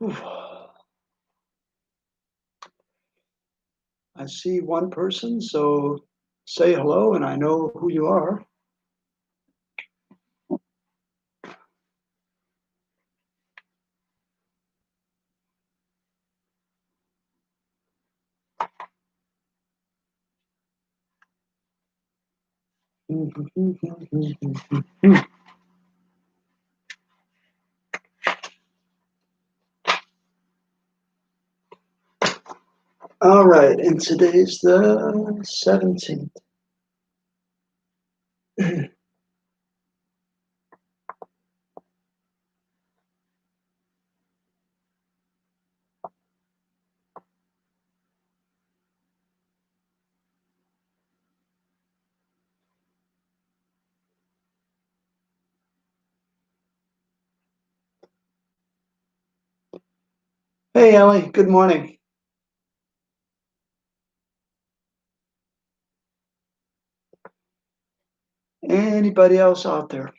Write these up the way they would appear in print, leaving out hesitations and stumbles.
I see one person, so say hello and I know who you are. All right, and today's the 17th. Hey, Ellie, good morning. Anybody else out there?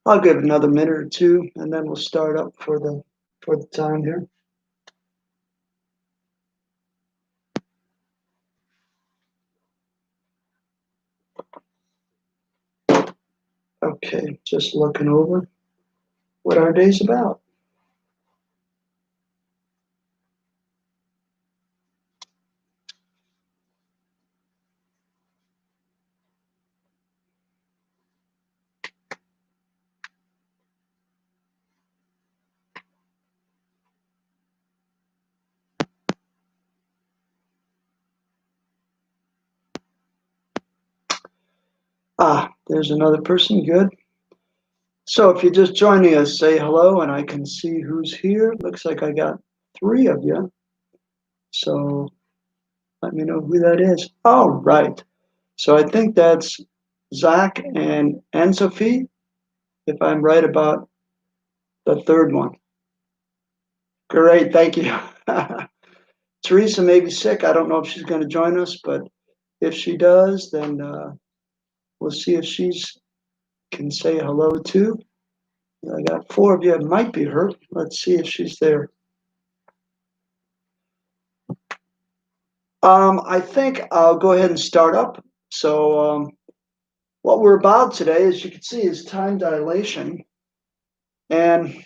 I'll give it another minute or two, and then we'll start up for the time here. Okay, just looking over what our day's about. There's another person. Good. So if you're just joining us, say hello, and I can see who's here. Looks like I got 3 of you. So let me know who that is. All right. So I think that's Zach and Sophie, if I'm right about the third one. Great, thank you. Teresa may be sick. I don't know if she's going to join us, but if she does, then we'll see if she's can say hello too. I got 4 of you. It might be her. Let's see if she's there. I think I'll go ahead and start up. So what we're about today, as you can see, is time dilation. And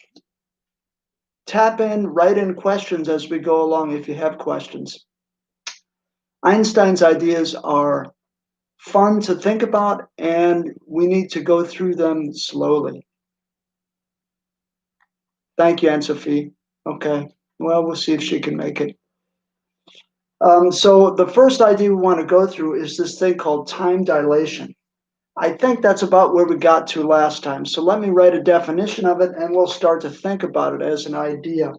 tap in, write in questions as we go along if you have questions. Einstein's ideas are fun to think about, and we need to go through them slowly. Thank you, Anne-Sophie. Okay, well, we'll see if she can make it. So the first idea we want to go through is this thing called time dilation. I think that's about where we got to last time. So let me write a definition of it, and we'll start to think about it as an idea.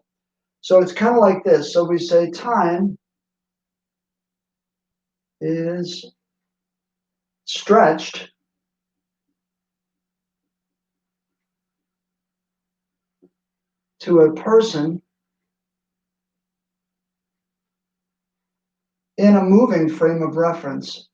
So it's kind of like this. So we say time is stretched to a person in a moving frame of reference.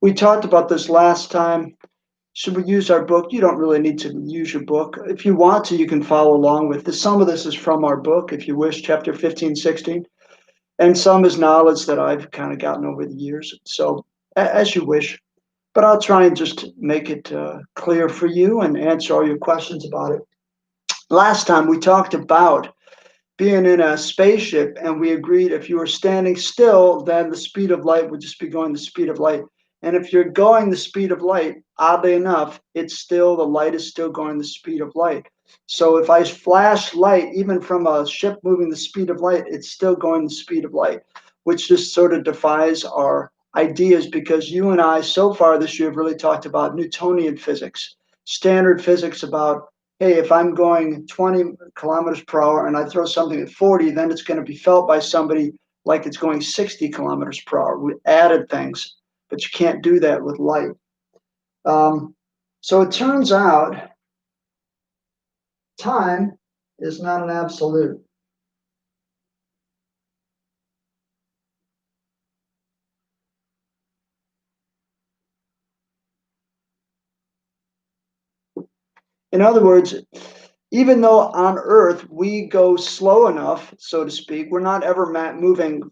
We talked about this last time. Should we use our book? You don't really need to use your book. If you want to, you can follow along with this. Some of this is from our book, if you wish, chapter 15, 16. And some is knowledge that I've kind of gotten over the years. So as you wish. But I'll try and just make it clear for you and answer all your questions about it. Last time we talked about being in a spaceship, and we agreed if you were standing still, then the speed of light would just be going the speed of light. And if you're going the speed of light, oddly enough, the light is still going the speed of light. So if I flash light, even from a ship moving the speed of light, it's still going the speed of light, which just sort of defies our ideas, because you and I so far this year have really talked about Newtonian physics, standard physics about hey, if I'm going 20 kilometers per hour and I throw something at 40, then it's going to be felt by somebody like it's going 60 kilometers per hour. We added things, but you can't do that with light. So it turns out time is not an absolute. In other words, even though on Earth we go slow enough, so to speak, we're not ever moving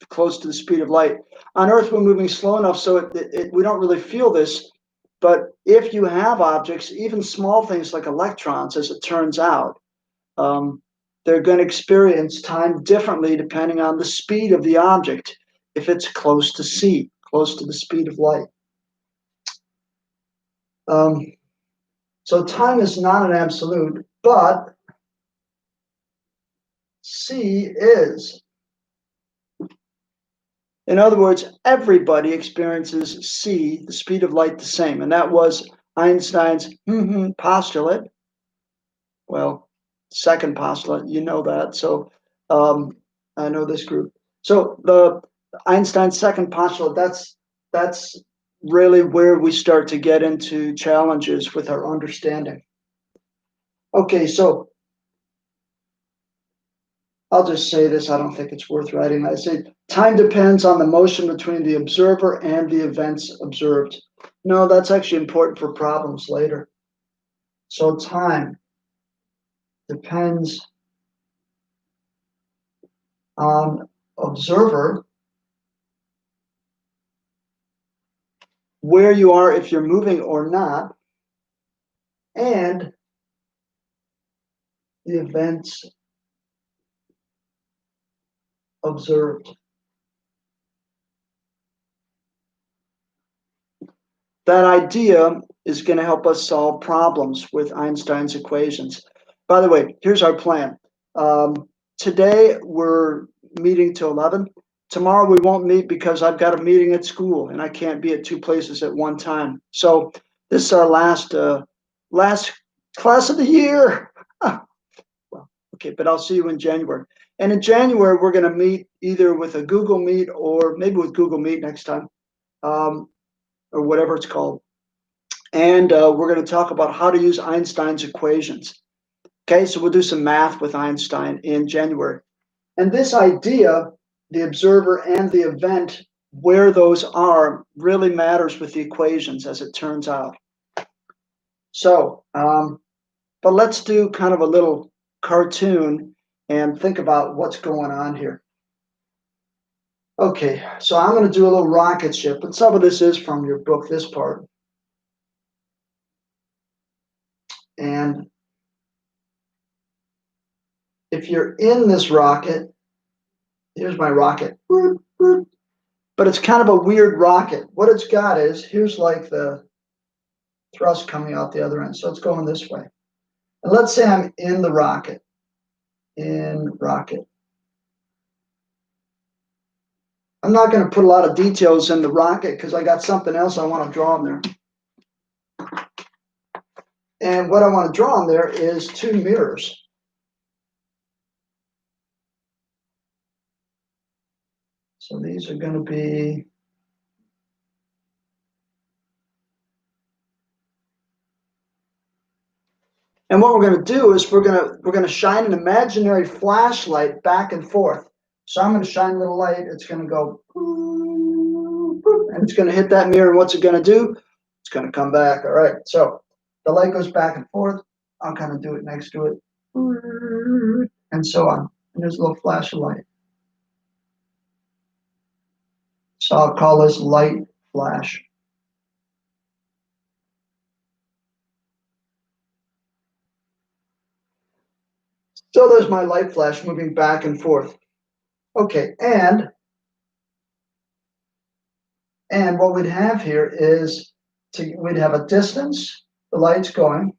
close to the speed of light. On Earth, we're moving slow enough so we don't really feel this. But if you have objects, even small things like electrons, as it turns out, they're going to experience time differently depending on the speed of the object. If it's close to c, close to the speed of light. So time is not an absolute, but c is. In other words, everybody experiences c, the speed of light, the same. And that was Einstein's postulate. Well, second postulate, you know that. So I know this group. So the Einstein's second postulate, that's really where we start to get into challenges with our understanding. Okay, so I'll just say this. I don't think it's worth writing. I say time depends on the motion between the observer and the events observed. No, that's actually important for problems later. So time depends on observer, where you are, if you're moving or not, and the events observed. That idea is going to help us solve problems with Einstein's equations. By the way, here's our plan. Today we're meeting till 11. Tomorrow we won't meet because I've got a meeting at school and I can't be at two places at one time. So this is our last class of the year. Well, okay, but I'll see you in January. And in January we're going to meet either with a Google Meet or maybe with Google Meet next time. Or whatever it's called. And we're going to talk about how to use Einstein's equations. Okay, so we'll do some math with Einstein in January. And this idea, the observer and the event, where those are, really matters with the equations, as it turns out. So, but let's do kind of a little cartoon and think about what's going on here. Okay, so I'm going to do a little rocket ship, but some of this is from your book, this part. And if you're in this rocket, here's my rocket, but it's kind of a weird rocket. What it's got is, here's like the thrust coming out the other end. So it's going this way. And let's say I'm in the rocket, I'm not going to put a lot of details in the rocket because I got something else I want to draw in there. And what I want to draw in there is two mirrors. So these are going to be and what we're going to do is we're going to shine an imaginary flashlight back and forth. So I'm going to shine a little light. It's going to go and it's going to hit that mirror. And what's it going to do? It's going to come back. All right. So the light goes back and forth. I'll kind of do it next to it, and so on. And there's a little flash of light. So I'll call this light flash. So there's my light flash moving back and forth. Okay, and what we'd have here is we'd have a distance, the light's going,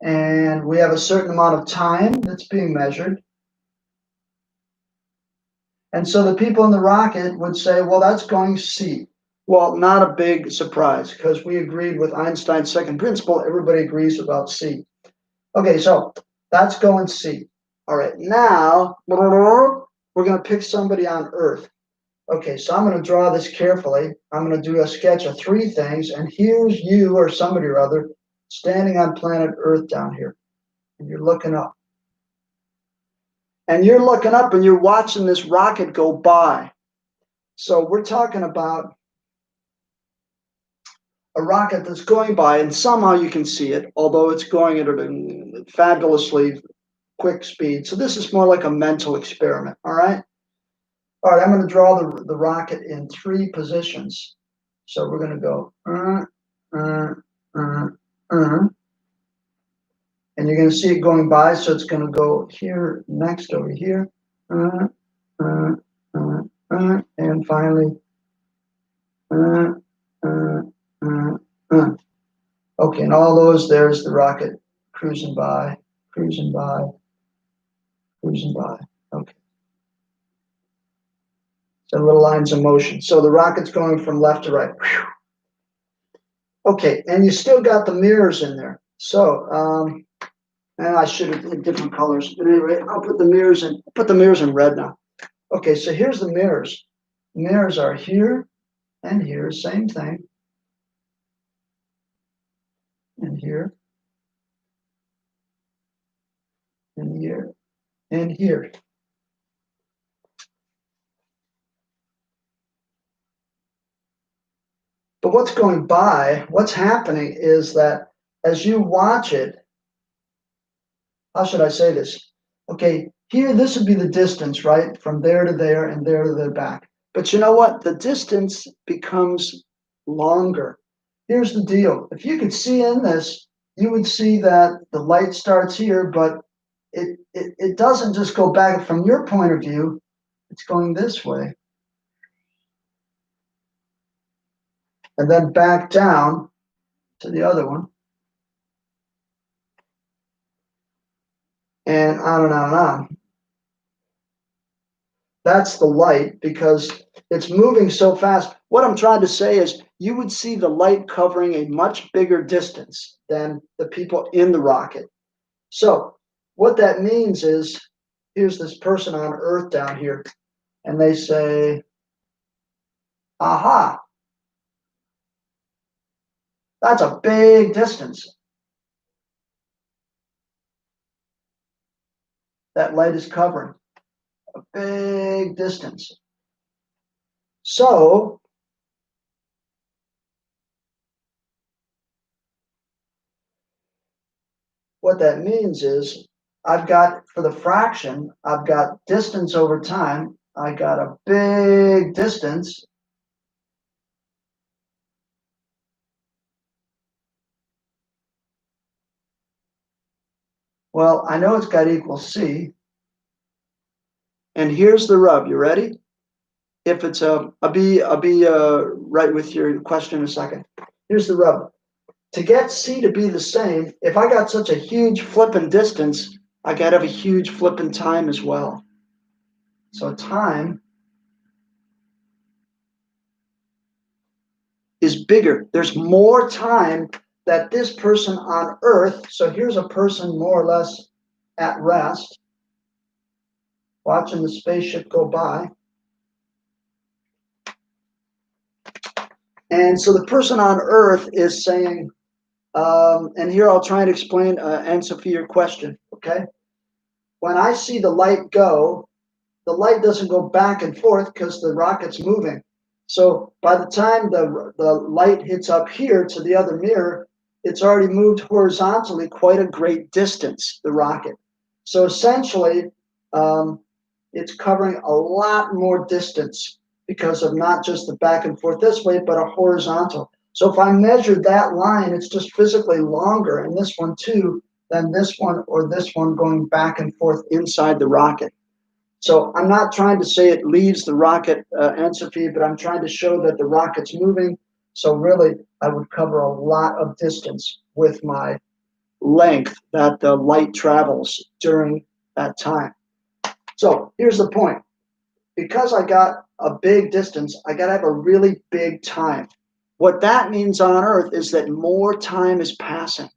and we have a certain amount of time that's being measured. And so the people in the rocket would say, well, that's going c. Well, not a big surprise because we agreed with Einstein's second principle. Everybody agrees about C. Okay, so that's going C. All right, now we're going to pick somebody on Earth. Okay, so I'm going to draw this carefully. I'm going to do a sketch of three things, and here's you or somebody or other standing on planet Earth down here, and you're looking up. And you're looking up and you're watching this rocket go by. So we're talking about a rocket that's going by, and somehow you can see it, although it's going at a fabulously quick speed. So this is more like a mental experiment, all right? All right, I'm going to draw the rocket in three positions. So we're going to go, and you're going to see it going by, so it's going to go here, next over here, and finally, okay, and all those, there's the rocket cruising by, cruising by, cruising by. Okay. So little lines of motion. So the rocket's going from left to right. Okay, and you still got the mirrors in there. So, and I should have in different colors. But anyway, I'll put the mirrors in red now. Okay, so here's the mirrors. Mirrors are here and here, same thing. And here. And here. And here. But what's going by, what's happening is that as you watch it, how should I say this? Okay, here, this would be the distance, right? From there to there and there to there back. But you know what? The distance becomes longer. Here's the deal. If you could see in this, you would see that the light starts here, but it doesn't just go back from your point of view. It's going this way. And then back down to the other one. And on and on and on. That's the light because it's moving so fast. What I'm trying to say is you would see the light covering a much bigger distance than the people in the rocket. So what that means is here's this person on Earth down here, and they say, aha, that's a big distance. That light is covering a big distance. So what that means is I've got, for the fraction, I've got distance over time. I got a big distance. Well, I know it's got equal C. And here's the rub. You ready? If it's I'll be right with your question in a second. Here's the rub. To get C to be the same, if I got such a huge flipping distance, I got to have a huge flipping time as well. So time is bigger. There's more time that this person on Earth, so here's a person more or less at rest, watching the spaceship go by. And so the person on Earth is saying, and here I'll try and explain, answer for your question, okay? When I see the light go, the light doesn't go back and forth because the rocket's moving. So by the time the light hits up here to the other mirror, it's already moved horizontally quite a great distance, the rocket. So essentially, it's covering a lot more distance because of not just the back and forth this way, but a horizontal. So if I measured that line, it's just physically longer, and this one too, than this one or this one going back and forth inside the rocket. So I'm not trying to say it leaves the rocket entropy, but I'm trying to show that the rocket's moving. So really, I would cover a lot of distance with my length that the light travels during that time. So here's the point. Because I got a big distance, I got to have a really big time. What that means on Earth is that more time is passing.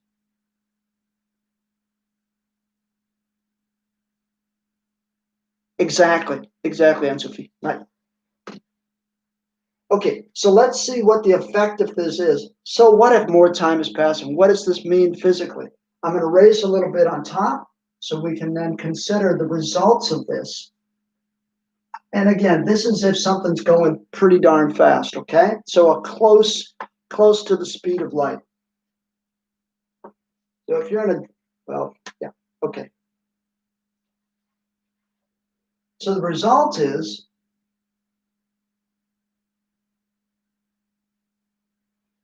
Exactly, Anne-Sophie. Right. Okay, so let's see what the effect of this is. So what if more time is passing? What does this mean physically? I'm going to raise a little bit on top so we can then consider the results of this. And again, this is if something's going pretty darn fast, okay? So a close to the speed of light. So if you're in a, well, yeah, okay. So the result is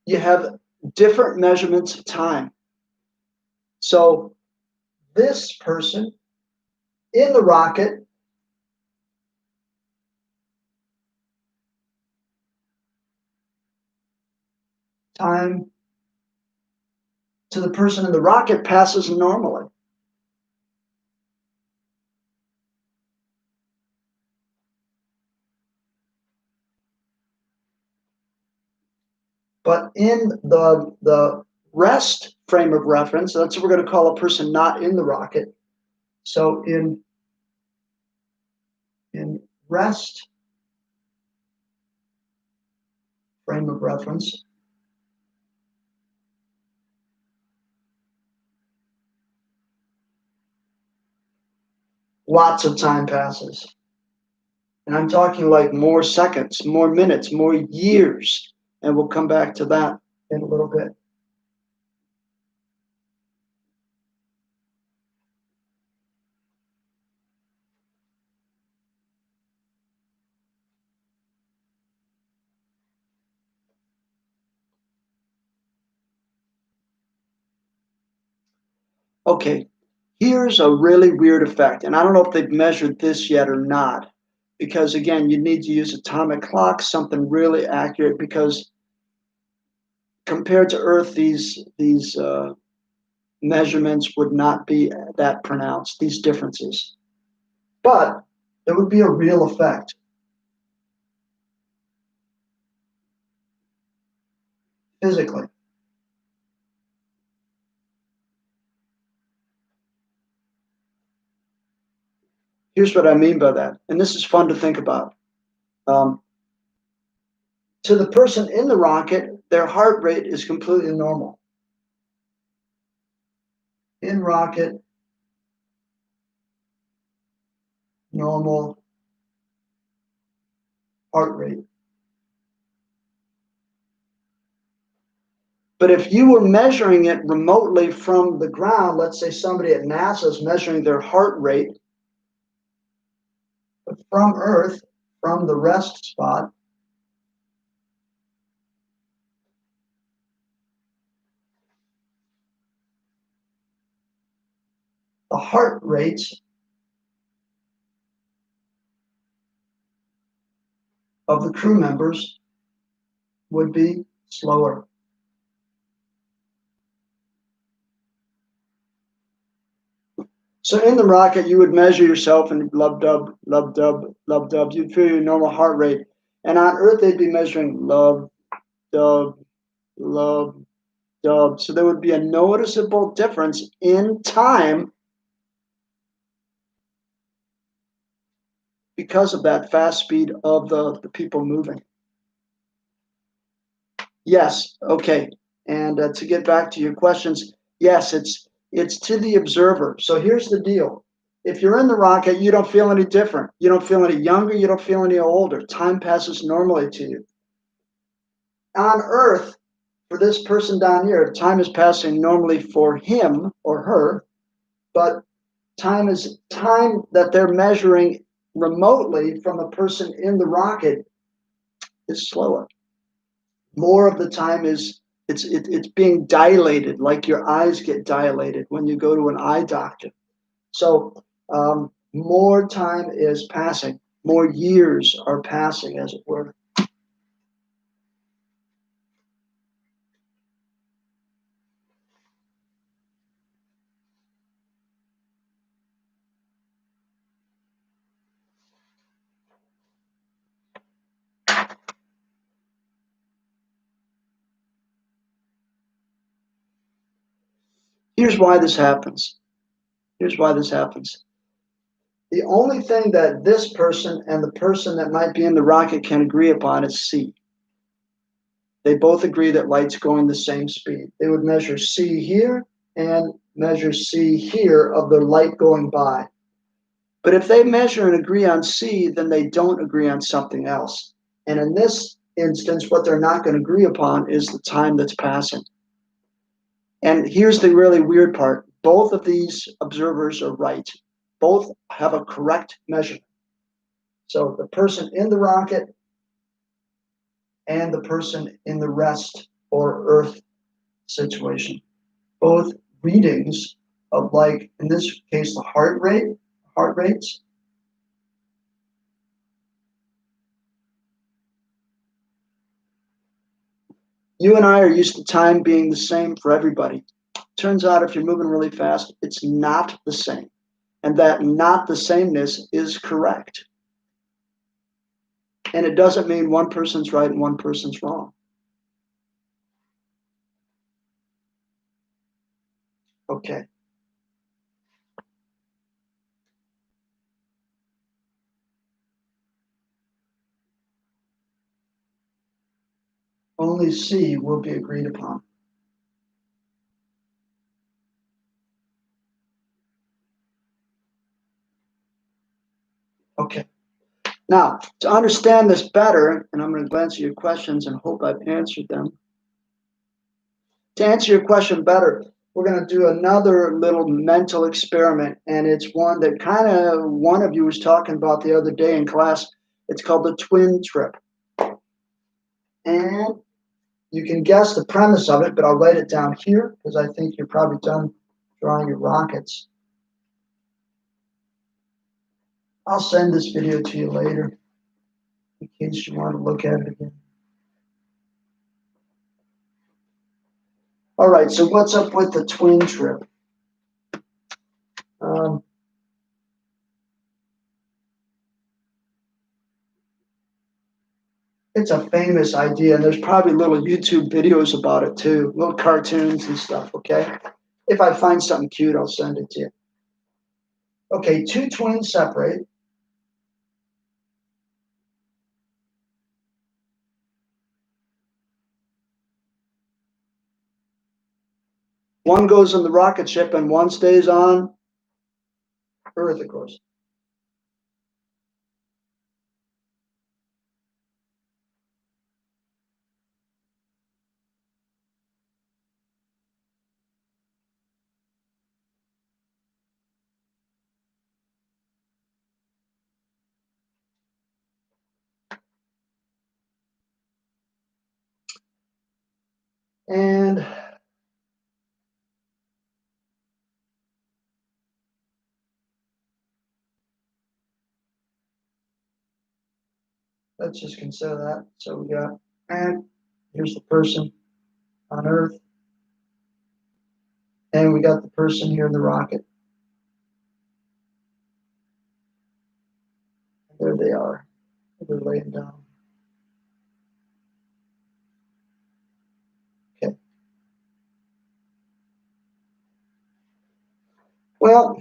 you have different measurements of time. So this person in the rocket time to the person in the rocket passes normally. But in the rest frame of reference, that's what we're going to call a person not in the rocket. So in rest frame of reference, lots of time passes. And I'm talking like more seconds, more minutes, more years. And we'll come back to that in a little bit. Okay, here's a really weird effect. And I don't know if they've measured this yet or not. Because again, you need to use atomic clocks, something really accurate, because compared to Earth, these measurements would not be that pronounced, these differences. But there would be a real effect. Physically. Here's what I mean by that. And this is fun to think about. To the person in the rocket, their heart rate is completely normal. In rocket, normal heart rate. But if you were measuring it remotely from the ground, let's say somebody at NASA is measuring their heart rate, but from Earth, from the rest spot, the heart rates of the crew members would be slower. So in the rocket, you would measure yourself and lub dub, lub dub, lub dub. You'd feel your normal heart rate. And on Earth, they'd be measuring lub, dub, lub, dub. So there would be a noticeable difference in time because of that fast speed of the people moving. Yes, okay. And to get back to your questions, yes, it's to the observer. So here's the deal. If you're in the rocket, you don't feel any different. You don't feel any younger. You don't feel any older. Time passes normally to you. On Earth, for this person down here, time is passing normally for him or her, but time that they're measuring remotely from a person in the rocket is slower. More of the time is it's being dilated, like your eyes get dilated when you go to an eye doctor. So more time is passing, more years are passing, as it were. Here's why this happens. Here's why this happens. The only thing that this person and the person that might be in the rocket can agree upon is c. They both agree that light's going the same speed. They would measure c here and measure c here of the light going by. But if they measure and agree on c, then they don't agree on something else. And in this instance, what they're not going to agree upon is the time that's passing. And here's the really weird part. Both of these observers are right. Both have a correct measurement. So the person in the rocket and the person in the rest or Earth situation, both readings of, like in this case, the heart rates. You and I are used to time being the same for everybody. Turns out if you're moving really fast, it's not the same. And that not the sameness is correct. And it doesn't mean one person's right and one person's wrong. Okay. Only C will be agreed upon. Okay. Now, to understand this better, and I'm going to answer your questions and hope I've answered them. To answer your question better, we're going to do another little mental experiment, and it's one that kind of one of you was talking about the other day in class. It's called the twin trip. And you can guess the premise of it, but I'll write it down here because I think you're probably done drawing your rockets. I'll send this video to you later in case you want to look at it again. All right, so what's up with the twin trip? It's a famous idea, and there's probably little YouTube videos about it too, little cartoons and stuff, okay? If I find something cute, I'll send it to you. Okay, two twins separate. One goes in the rocket ship and one stays on Earth, of course. And let's just consider that. So we got, and here's the person on Earth, and we got the person here in the rocket. There they are. They're laying down. Okay. Well,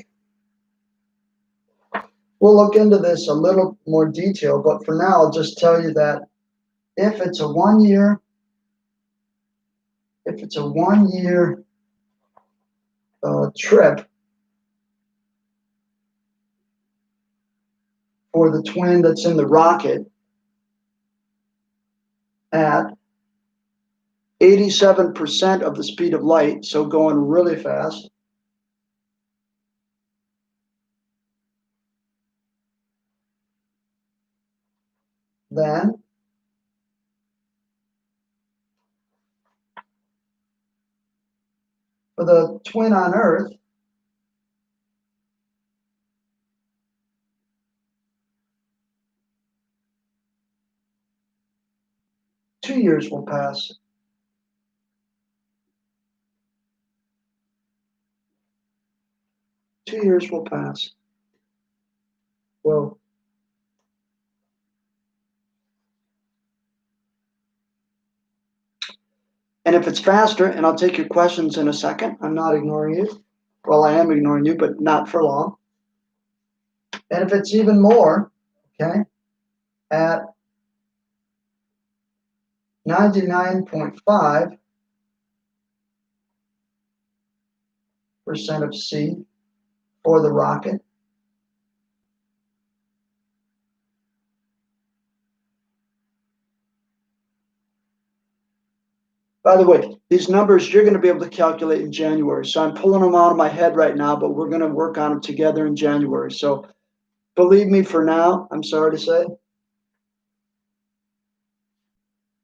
we'll look into this a little more detail, but for now, I'll just tell you that if it's a 1 year, trip for the twin that's in the rocket at 87% of the speed of light, so going really fast, then for the twin on Earth, two years will pass. 2 years will pass. Well, And if it's faster, and I'll take your questions in a second, I'm not ignoring you. Well, I am ignoring you, but not for long. And if it's even more, okay, at 99.5% of C for the rocket, by the way, these numbers you're going to be able to calculate in January. So I'm pulling them out of my head right now, but we're going to work on them together in January. So believe me for now, I'm sorry to say.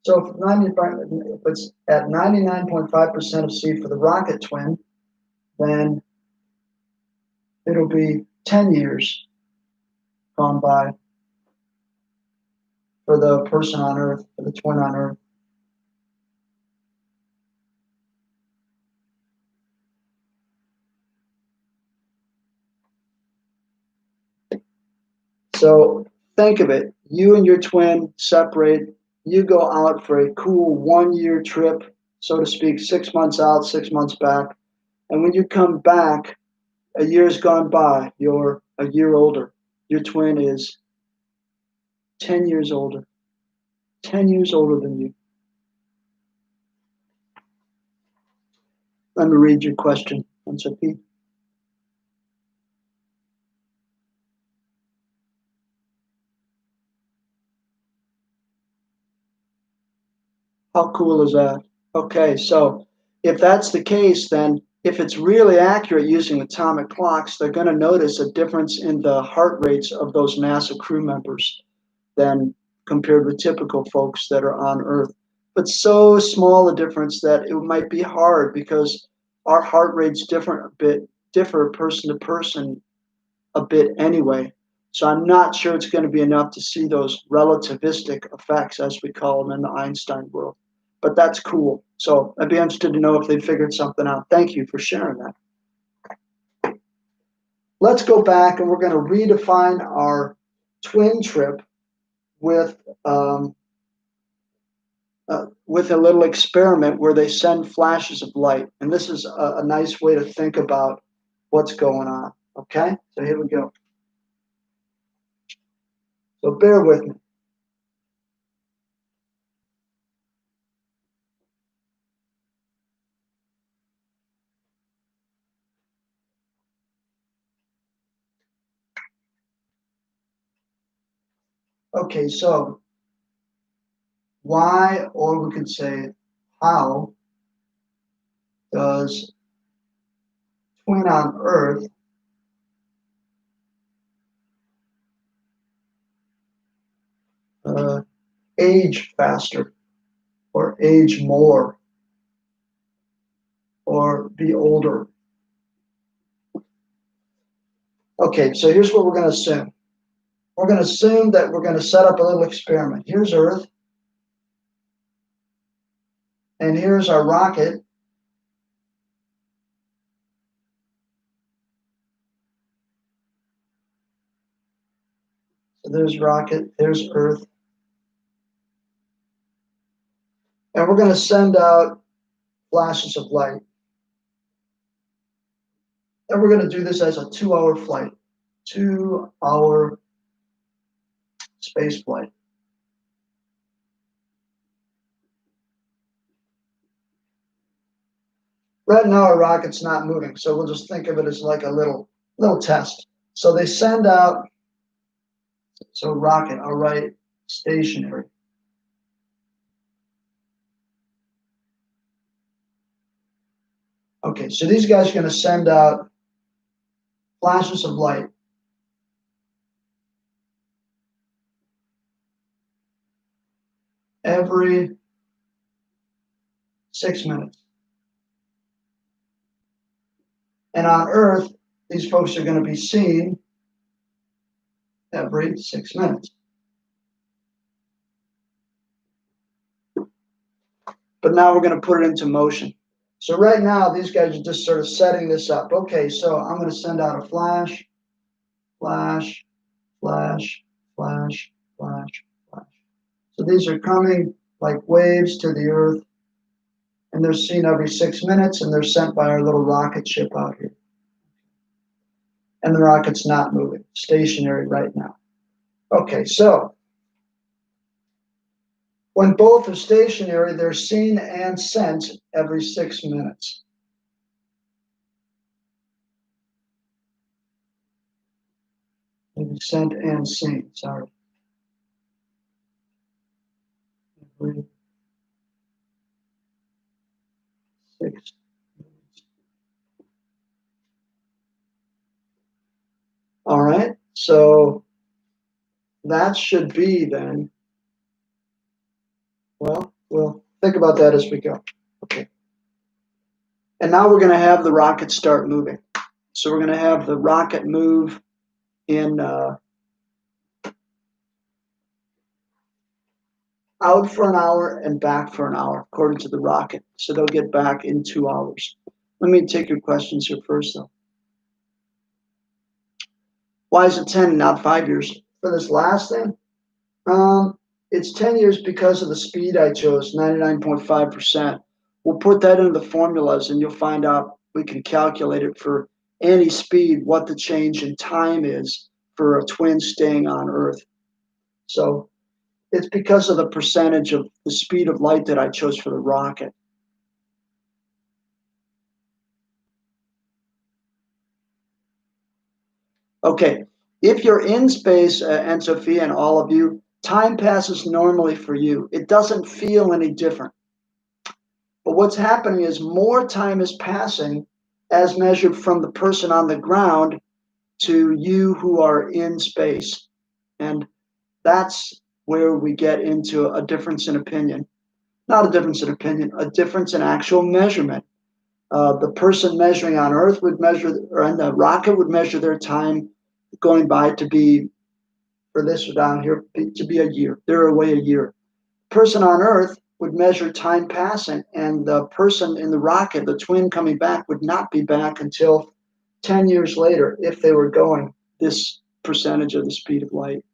So if it's at 99.5% of C for the rocket twin, then it'll be 10 years gone by for the person on Earth, for the twin on Earth. So think of it. You and your twin separate. You go out for a cool 1 year trip, so to speak, 6 months out, 6 months back. And when you come back, a year's gone by. You're a year older. Your twin is 10 years older. 10 years older than you. Let me read your question, Pete. How cool is that? Okay, so if that's the case, then if it's really accurate using atomic clocks, they're going to notice a difference in the heart rates of those NASA crew members than compared with typical folks that are on Earth. But so small a difference that it might be hard because our heart rates differ person to person a bit anyway. So I'm not sure it's going to be enough to see those relativistic effects, as we call them in the Einstein world. But that's cool. So I'd be interested to know if they figured something out. Thank you for sharing that. Let's go back and we're going to redefine our twin trip with a little experiment where they send flashes of light. And this is a nice way to think about what's going on. Okay, so here we go. So bear with me. Okay, so why, or we could say how, does twin on Earth age faster or age more or be older? Okay, so here's what we're going to assume. We're going to assume that we're going to set up a little experiment. Here's Earth, and here's our rocket. So there's rocket, there's Earth. And we're going to send out flashes of light. And we're going to do this as a 2-hour flight, 2-hour space flight. Right now, our rocket's not moving, so we'll just think of it as like a little test. So they send out, so rocket, all right, stationary. Okay, so these guys are going to send out flashes of light. Every 6 minutes. And on Earth, these folks are going to be seen every 6 minutes. But now we're going to put it into motion. So right now, these guys are just sort of setting this up. Okay, so I'm going to send out a flash, flash, flash, flash, flash, flash. So these are coming like waves to the Earth. and they're seen every 6 minutes, and they're sent by our little rocket ship out here. And the rocket's not moving, stationary right now. Okay, so when both are stationary, they're seen and sent every 6 minutes. Maybe sent and seen, sorry. Every 6 minutes. All right, so that should be then, well, we'll think about that as we go. Okay. And now we're going to have the rocket start moving. So we're going to have the rocket move in out for an hour and back for an hour, according to the rocket. So they'll get back in 2 hours. Let me take your questions here first, though. Why is it 10 and not 5 years? For this last thing, it's 10 years because of the speed I chose, 99.5%. We'll put that into the formulas, and you'll find out we can calculate it for any speed, what the change in time is for a twin staying on Earth. So it's because of the percentage of the speed of light that I chose for the rocket. Okay, if you're in space, and Sophia and all of you, time passes normally for you. It doesn't feel any different. But what's happening is more time is passing as measured from the person on the ground to you who are in space. And that's where we get into a difference in opinion. Not a difference in opinion, a difference in actual measurement. The person measuring on Earth would measure, or on the rocket would measure their time going by to be, for this or down here, to be a year. They're away a year. Person on Earth would measure time passing, and the person in the rocket, the twin coming back, would not be back until 10 years later if they were going this percentage of the speed of light.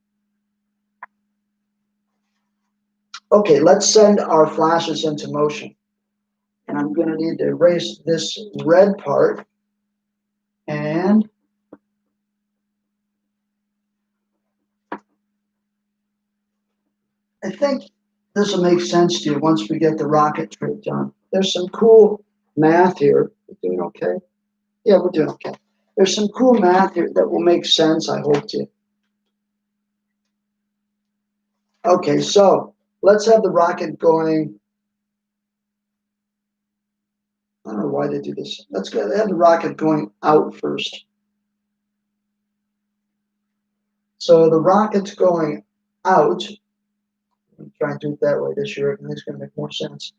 Okay, let's send our flashes into motion. And I'm going to need to erase this red part. And I think this will make sense to you once we get the rocket trip done. There's some cool math here. We're doing okay? Yeah, we're doing okay. There's some cool math here that will make sense, I hope, to you. Okay, so let's have the rocket going. I don't know why they do this. Let's have the rocket going out first. So the rocket's going out. I'm trying to do it that way this year, and it's going to make more sense.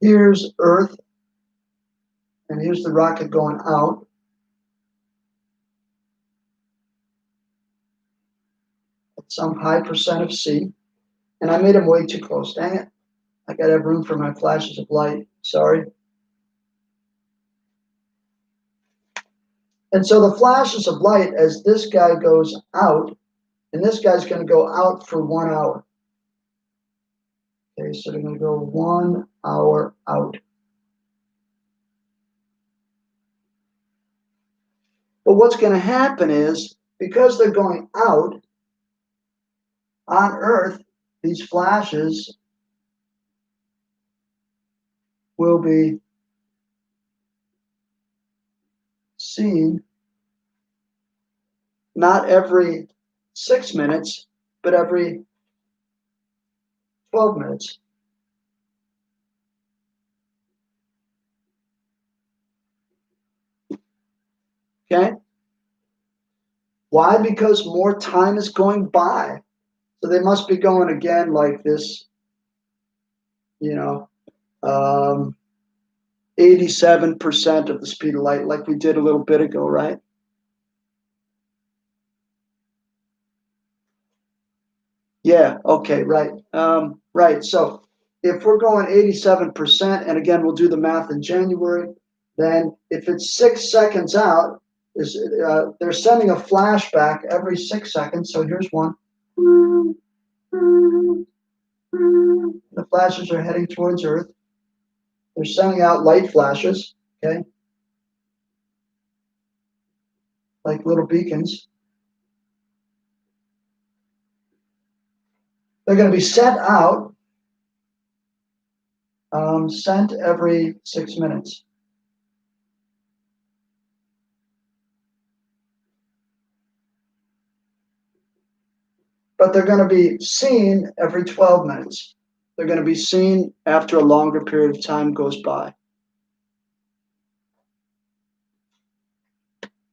Here's Earth, and here's the rocket going out. At some high percent of C. And I made them way too close. Dang it. I got to have room for my flashes of light. Sorry. And so the flashes of light, as this guy goes out, and this guy's going to go out for 1 hour. Okay, so they're going to go 1 hour out. But what's going to happen is, because they're going out, on Earth, these flashes will be seen not every 6 minutes, but every 12 minutes. Okay? Why? Because more time is going by. So they must be going again like this, 87% of the speed of light, like we did a little bit ago, right? Yeah, okay, right. Right, so if we're going 87%, and again, we'll do the math in January, then if it's 6 seconds out, they're sending a flashback every 6 seconds. So here's one. The flashes are heading towards Earth. They're sending out light flashes, okay, like little beacons. They're going to be sent out, sent every 6 minutes. But they're going to be seen every 12 minutes. They're going to be seen after a longer period of time goes by.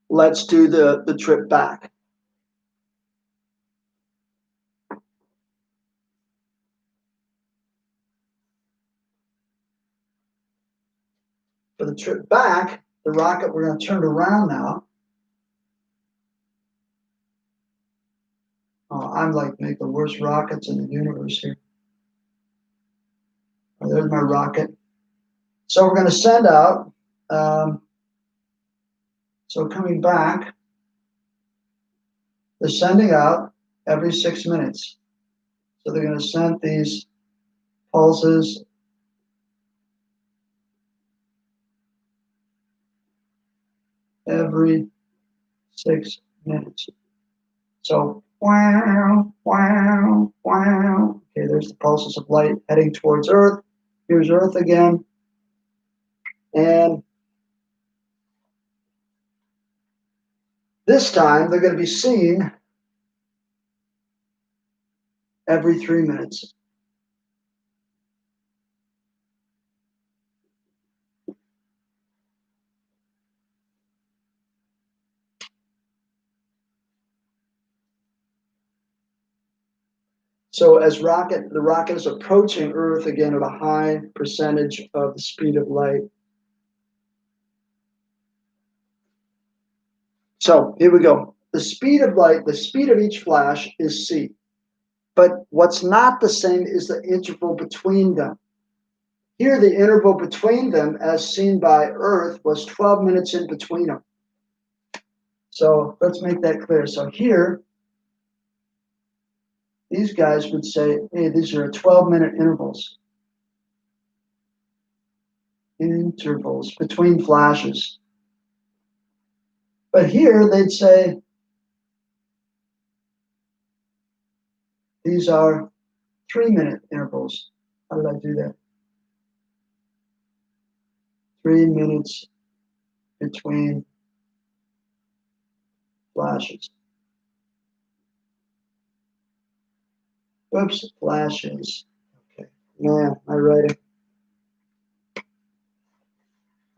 Let's do the trip back. For the trip back, the rocket, we're going to turn it around now. I'm like make the worst rockets in the universe here. There's my rocket. So we're going to send out, so coming back, they're sending out every 6 minutes. So they're going to send these pulses every 6 minutes. So, wow, wow, wow. Okay, there's the pulses of light heading towards Earth. Here's Earth again. And this time they're going to be seen every 3 minutes. So as the rocket is approaching Earth again at a high percentage of the speed of light. So here we go. The speed of light, the speed of each flash is c. But what's not the same is the interval between them. Here, the interval between them, as seen by Earth, was 12 minutes in between them. So let's make that clear. So here, these guys would say, hey, these are 12-minute intervals. Intervals between flashes. But here, they'd say, these are 3-minute intervals. How did I do that? 3 minutes between flashes. Oops, flashes. Okay, man, my writing.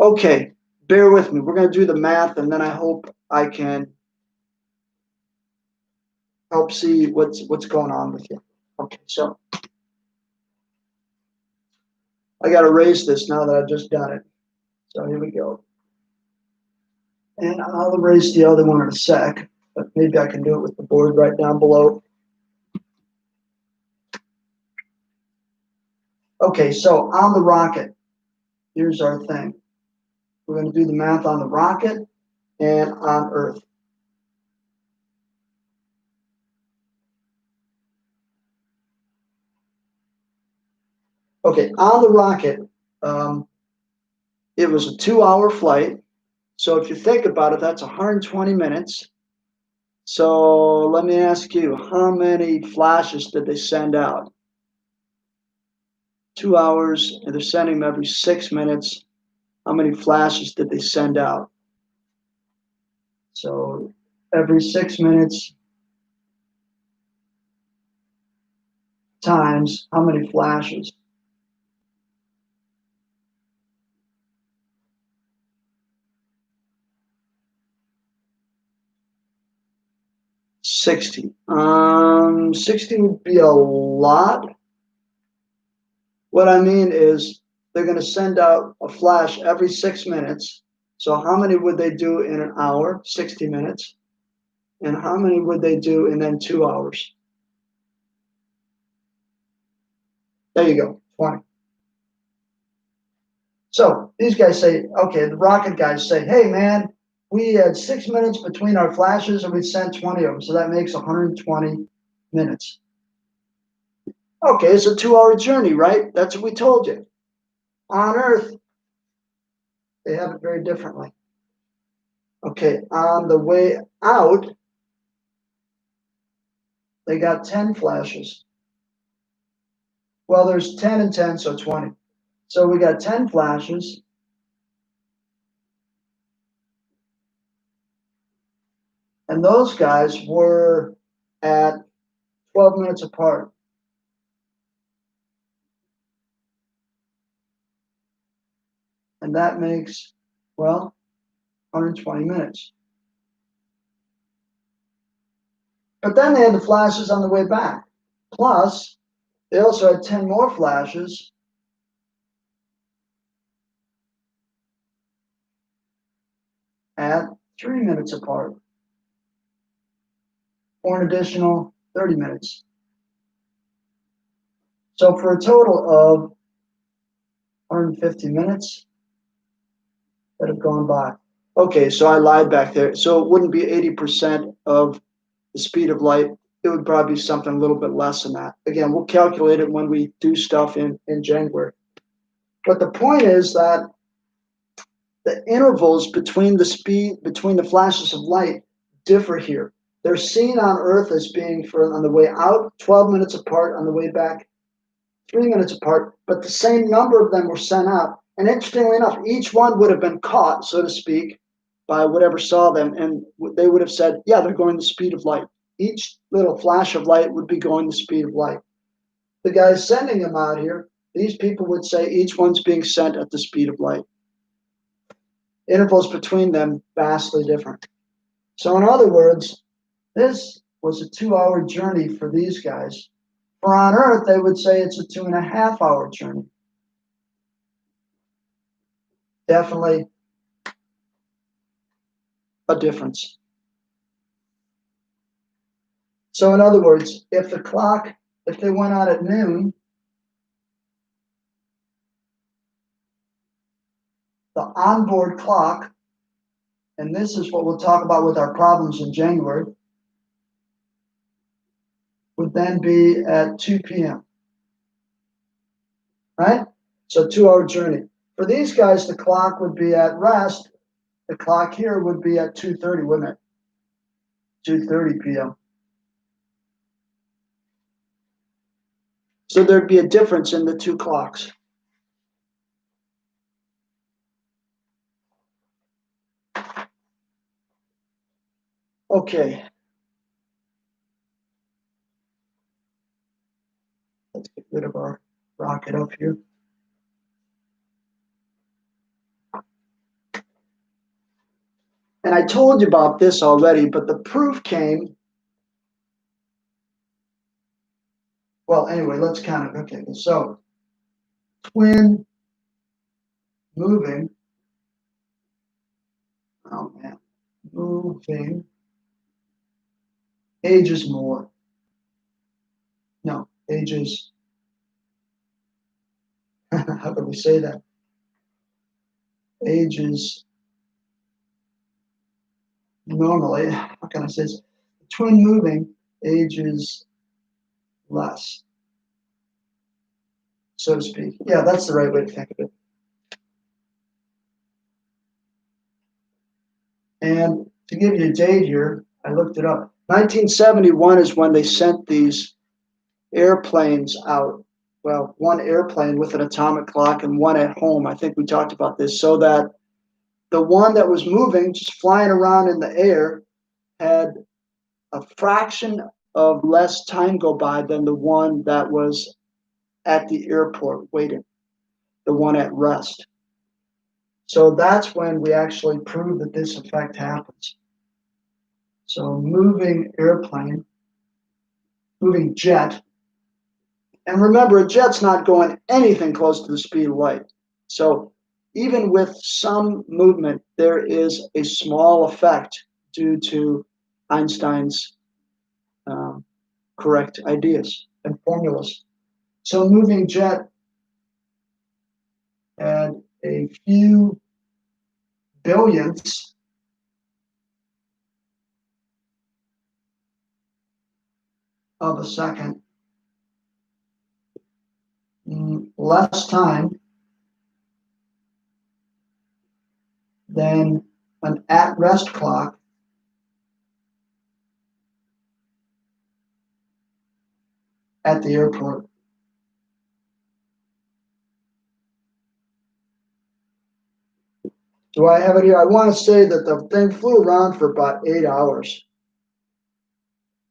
Okay, bear with me. We're going to do the math, and then I hope I can help see what's going on with you. Okay, so I got to erase this now that I've just done it. So here we go. And I'll erase the other one in a sec, but maybe I can do it with the board right down below. Okay, so on the rocket, here's our thing. We're going to do the math on the rocket and on Earth. Okay, on the rocket, it was a 2-hour flight. So if you think about it, that's 120 minutes. So let me ask you, how many flashes did they send out? 2 hours, and they're sending them every 6 minutes. How many flashes did they send out? So every 6 minutes times how many flashes? $60. 60 would be a lot. What I mean is they're going to send out a flash every 6 minutes. So how many would they do in an hour? 60 minutes. And how many would they do in then 2 hours? There you go, 20. So these guys say, okay, the rocket guys say, hey man, we had 6 minutes between our flashes and we sent 20 of them. So that makes 120 minutes. Okay, it's a 2-hour journey, right? That's what we told you. On Earth, they have it very differently. Okay, on the way out, they got 10 flashes. Well, there's 10 and 10, so 20. So we got 10 flashes. And those guys were at 12 minutes apart. And that makes, well, 120 minutes. But then they had the flashes on the way back. Plus, they also had 10 more flashes at 3 minutes apart, or an additional 30 minutes. So for a total of 150 minutes that have gone by. Okay, so I lied back there. So it wouldn't be 80% of the speed of light. It would probably be something a little bit less than that. Again, we'll calculate it when we do stuff in January. But the point is that the intervals between the flashes of light differ here. They're seen on Earth as being on the way out 12 minutes apart, on the way back 3 minutes apart, but the same number of them were sent out. And interestingly enough, each one would have been caught, so to speak, by whatever saw them, and they would have said, yeah, they're going the speed of light. Each little flash of light would be going the speed of light. The guys sending them out here, these people would say each one's being sent at the speed of light. Intervals between them vastly different. So in other words, this was a 2-hour journey for these guys. For on Earth, they would say it's a 2.5-hour journey. Definitely a difference. So in other words, if they went out at noon, the onboard clock, and this is what we'll talk about with our problems in January, would then be at 2 p.m. Right? So 2-hour journey. For these guys, the clock would be at rest. The clock here would be at 2:30, wouldn't it? 2:30 p.m. So there'd be a difference in the two clocks. Okay. Let's get rid of our rocket up here. And I told you about this already, but the proof came. Well, anyway, let's count it. Okay, so twin moving. Oh man, moving ages more. No, ages. How can we say that? Ages normally. How can I say this? Twin moving ages less, so to speak. Yeah, that's the right way to think of it. And to give you a date here, I looked it up. 1971 is when they sent these airplanes out. Well, one airplane with an atomic clock and one at home. I think we talked about this. So that the one that was moving, just flying around in the air, had a fraction of less time go by than the one that was at the airport waiting, the one at rest. So that's when we actually prove that this effect happens. So moving airplane, moving jet, and remember, a jet's not going anything close to the speed of light. So even with some movement, there is a small effect due to Einstein's correct ideas and formulas. So moving jet had a few billionths of a second less time than an at-rest clock at the airport. Do I have it here? I want to say that the thing flew around for about 8 hours.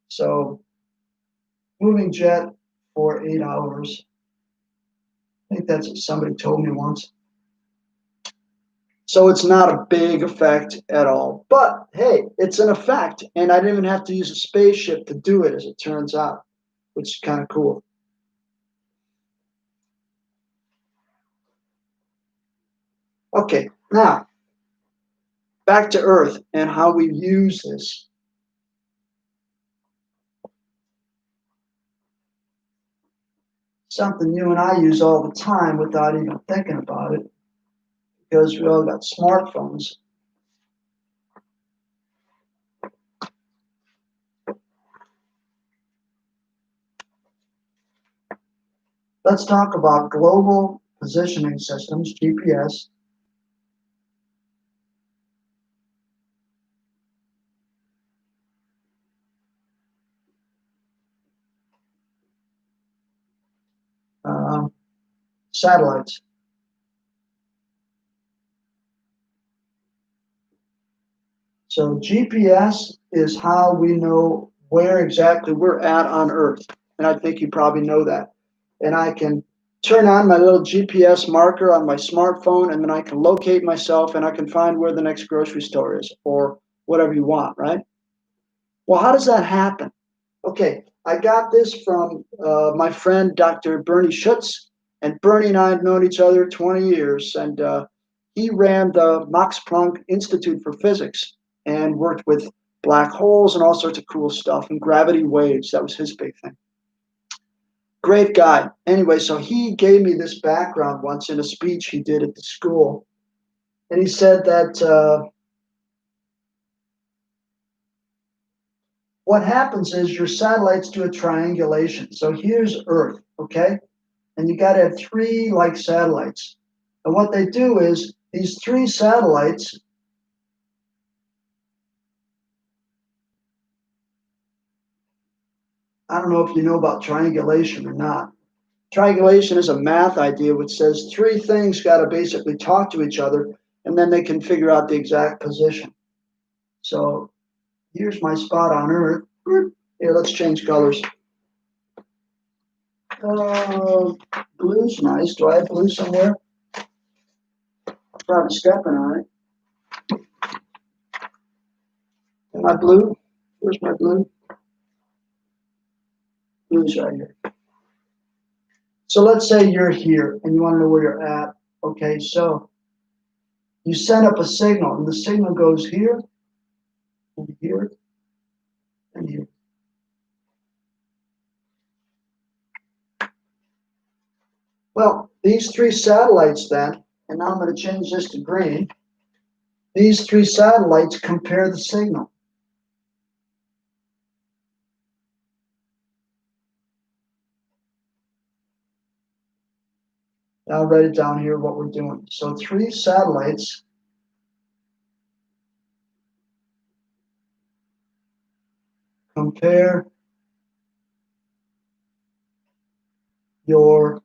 So, moving jet for 8 hours. I think that's what somebody told me once. So it's not a big effect at all. But hey, it's an effect, and I didn't even have to use a spaceship to do it, as it turns out, which is kind of cool. Okay, now back to Earth and how we use this. Something you and I use all the time without even thinking about it, because we all got smartphones. Let's talk about global positioning systems, GPS. Satellites. So GPS is how we know where exactly we're at on Earth. And I think you probably know that. And I can turn on my little GPS marker on my smartphone, and then I can locate myself, and I can find where the next grocery store is, or whatever you want, right? Well, how does that happen? Okay, I got this from my friend Dr. Bernie Schutz, and Bernie and I have known each other 20 years, and he ran the Max Planck Institute for Physics and worked with black holes and all sorts of cool stuff, and gravity waves. That was his big thing. Great guy. Anyway, so he gave me this background once in a speech he did at the school, and he said that what happens is your satellites do a triangulation. So here's Earth, okay? And you got to have three like satellites. And what they do is these three satellites I don't know if you know about triangulation or not. Triangulation is a math idea which says three things got to basically talk to each other, and then they can figure out the exact position. So here's my spot on Earth. Here, let's change colors. Blue's nice. Do I have blue somewhere? Probably stepping on it. Am I blue? Where's my blue? Blue's right here. So let's say you're here and you want to know where you're at. Okay, so you send up a signal, and the signal goes here, and here, and here. Well, these three satellites then, and now I'm going to change this to green. These three satellites compare the signal. Now I'll write it down here what we're doing. So three satellites compare your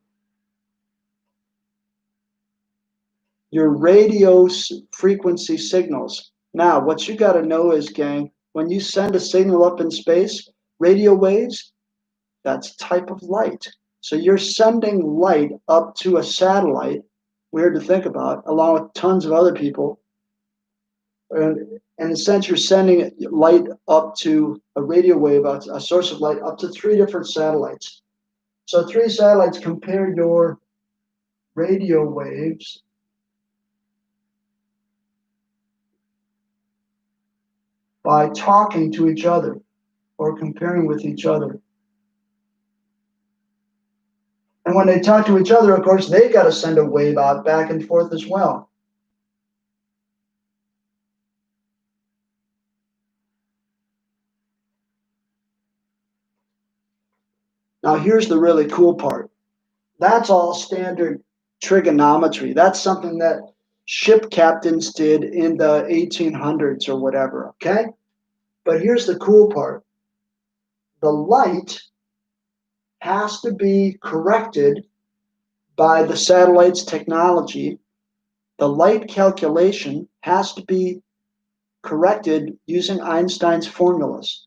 radio frequency signals. Now, what you got to know is, gang, when you send a signal up in space, radio waves, that's a type of light. So you're sending light up to a satellite, weird to think about, along with tons of other people. And in a sense, you're sending light up to a radio wave, a source of light, up to three different satellites. So three satellites compare your radio waves by talking to each other or comparing with each other. And when they talk to each other, of course, they got to send a wave out back and forth as well. Now, here's the really cool part. That's all standard trigonometry. That's something that ship captains did in the 1800s or whatever, okay? But here's the cool part. The light has to be corrected by the satellite's technology. The light calculation has to be corrected using Einstein's formulas.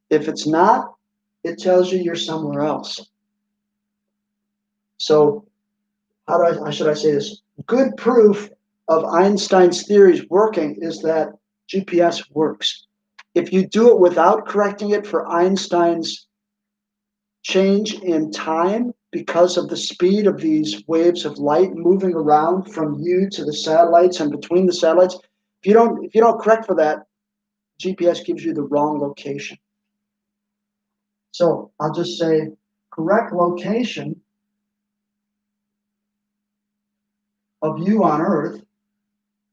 If it's not, it tells you you're somewhere else. So how should I say this? Good proof of Einstein's theories working is that GPS works. If you do it without correcting it for Einstein's change in time because of the speed of these waves of light moving around from you to the satellites and between the satellites, if you don't correct for that, GPS gives you the wrong location. So I'll just say correct location of you on Earth,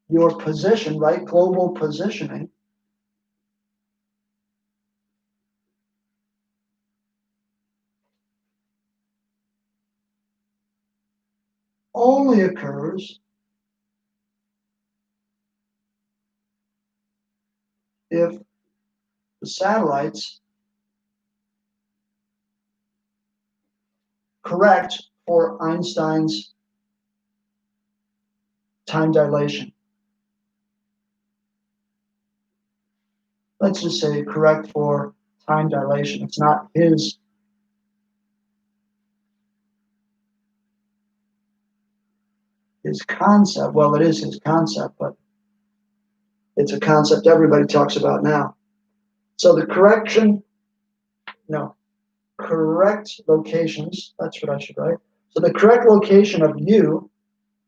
your position, right? Global positioning only occurs if the satellites correct for Einstein's time dilation. Let's just say correct for time dilation. It's not his concept. Well, it is his concept, but it's a concept everybody talks about now. So the correct locations, that's what I should write. So the correct location of you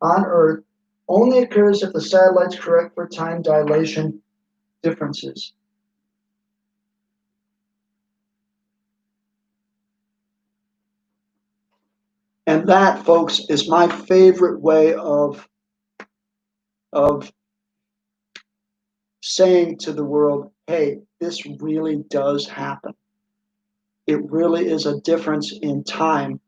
on Earth only occurs if the satellite's correct for time dilation differences. And that, folks, is my favorite way of saying to the world, hey, this really does happen. It really is a difference in time.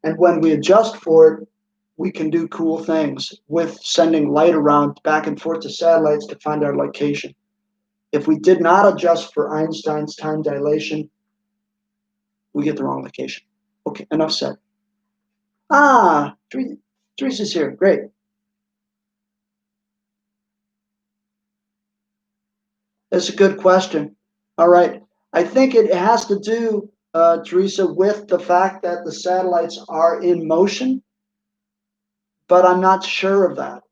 And when we adjust for it, we can do cool things with sending light around back and forth to satellites to find our location. If we did not adjust for Einstein's time dilation, we get the wrong location. Okay, enough said. Teresa's here. Great. That's a good question. All right. I think it has to do, Teresa, with the fact that the satellites are in motion, but I'm not sure of that.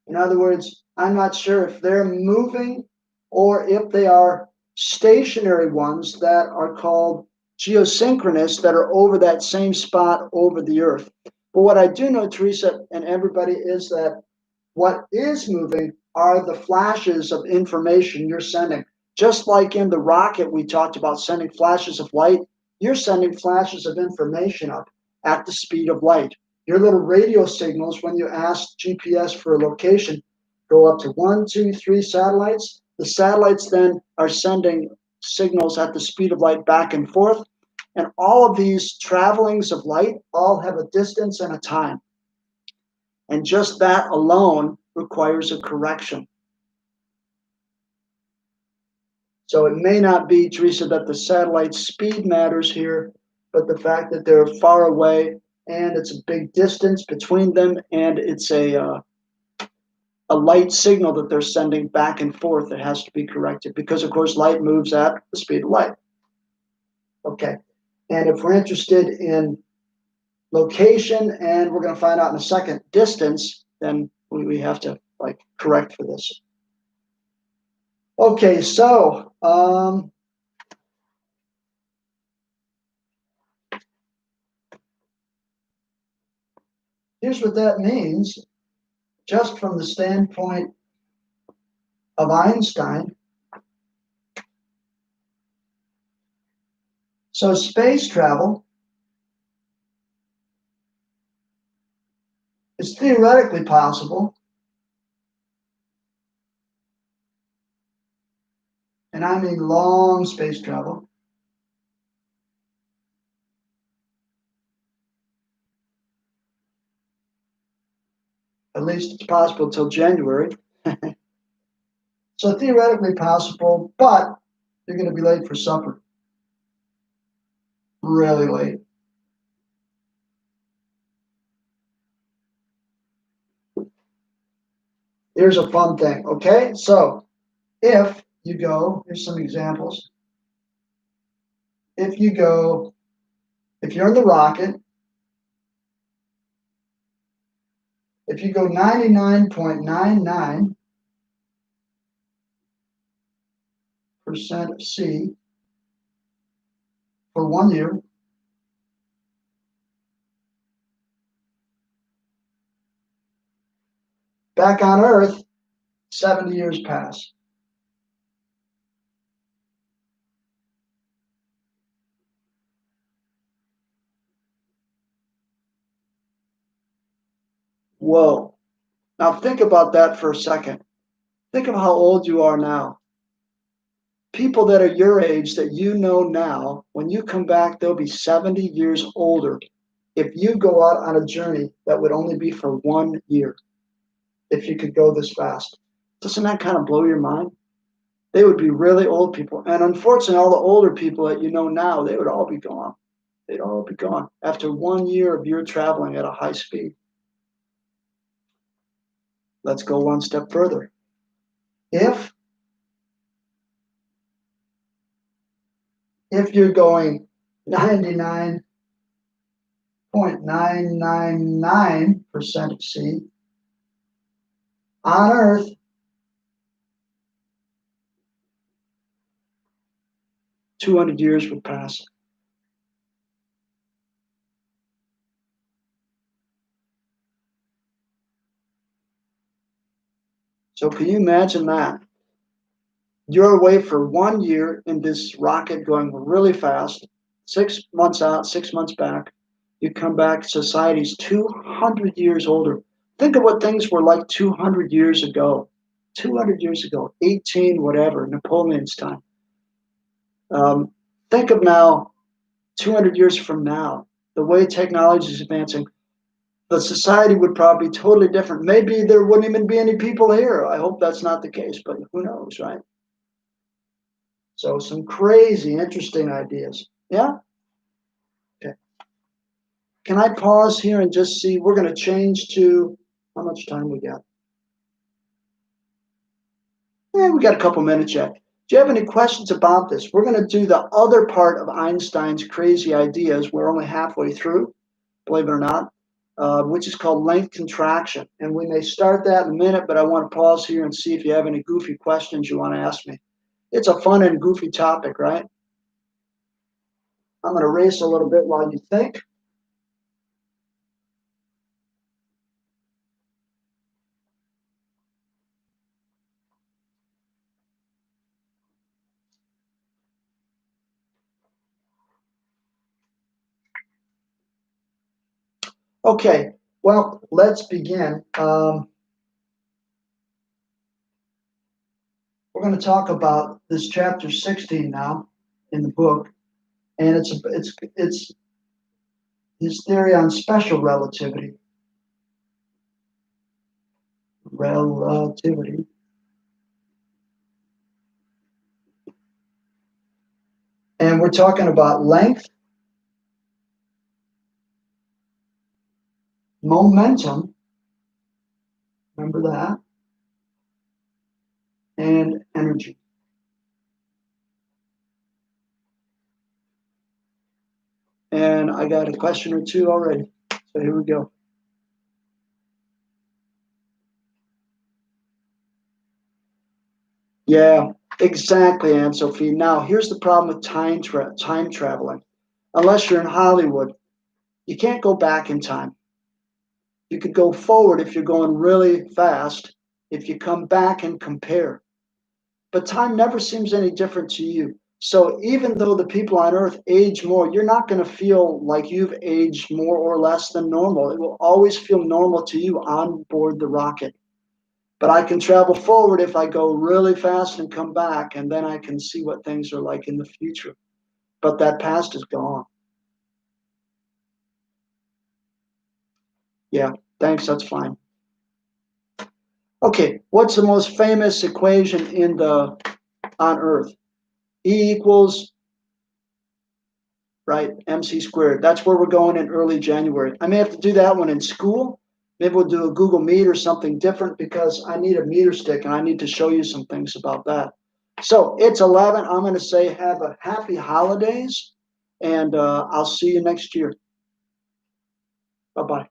In other words, I'm not sure if they're moving or if they are stationary ones that are called geosynchronous that are over that same spot over the Earth. But what I do know, Teresa, and everybody, is that what is moving are the flashes of information you're sending. Just like in the rocket, we talked about sending flashes of light, you're sending flashes of information up at the speed of light. Your little radio signals, when you ask GPS for a location, go up to 1, 2, 3 satellites. The satellites then are sending signals at the speed of light back and forth. And all of these travelings of light all have a distance and a time. And just that alone requires a correction. So it may not be, Teresa, that the satellite speed matters here, but the fact that they're far away and it's a big distance between them, and it's a light signal that they're sending back and forth that has to be corrected, because of course light moves at the speed of light. Okay, and if we're interested in location, and we're going to find out in a second, distance, then we have to correct for this. Okay, so here's what that means, just from the standpoint of Einstein. So space travel is theoretically possible, and I mean long space travel, At least it's possible till January. So theoretically possible, but you're going to be late for supper. Really late. Here's a fun thing, okay? So if you go, here's some examples. If you're in the rocket, if you go 99.99% of C for 1 year, back on Earth, 70 years pass. Whoa. Now think about that for a second. Think of how old you are now. People that are your age that you know now, when you come back, they'll be 70 years older if you go out on a journey that would only be for 1 year, if you could go this fast. Doesn't that kind of blow your mind? They would be really old people. And unfortunately, all the older people that you know now, they would all be gone. They'd all be gone after 1 year of your traveling at a high speed. Let's go one step further. If you're going 99.999% of C on Earth, $200 years would pass. So can you imagine that? You're away for 1 year in this rocket going really fast, 6 months out, 6 months back. You come back, society's 200 years older. Think of what things were like 200 years ago. 200 years ago, 18 whatever, Napoleon's time. Think of now, 200 years from now, the way technology is advancing, the society would probably be totally different. Maybe there wouldn't even be any people here. I hope that's not the case, but who knows, right? So some crazy, interesting ideas. Yeah? Okay. Can I pause here and just see? We're going to change to how much time we got? We got a couple minutes yet. Do you have any questions about this? We're going to do the other part of Einstein's crazy ideas. We're only halfway through, believe it or not, which is called length contraction. And we may start that in a minute, but I want to pause here and see if you have any goofy questions you want to ask me. It's a fun and goofy topic, right? I'm going to race a little bit while you think. Okay, well, let's begin. We're going to talk about this chapter 16 now in the book, and it's his theory on special relativity. Relativity. And we're talking about length, momentum, remember that, and energy. And I got a question or two already. So here we go. Yeah, exactly, Anne Sophie. Now, here's the problem with time traveling. Unless you're in Hollywood, you can't go back in time. You could go forward if you're going really fast, if you come back and compare. But time never seems any different to you. So even though the people on Earth age more, you're not going to feel like you've aged more or less than normal. It will always feel normal to you on board the rocket. But I can travel forward if I go really fast and come back, and then I can see what things are like in the future. But that past is gone. Yeah, thanks. That's fine. Okay, what's the most famous equation on Earth? E equals, right, mc squared. That's where we're going in early January. I may have to do that one in school. Maybe we'll do a Google Meet or something different because I need a meter stick and I need to show you some things about that. So it's 11. I'm going to say have a happy holidays, and I'll see you next year. Bye-bye.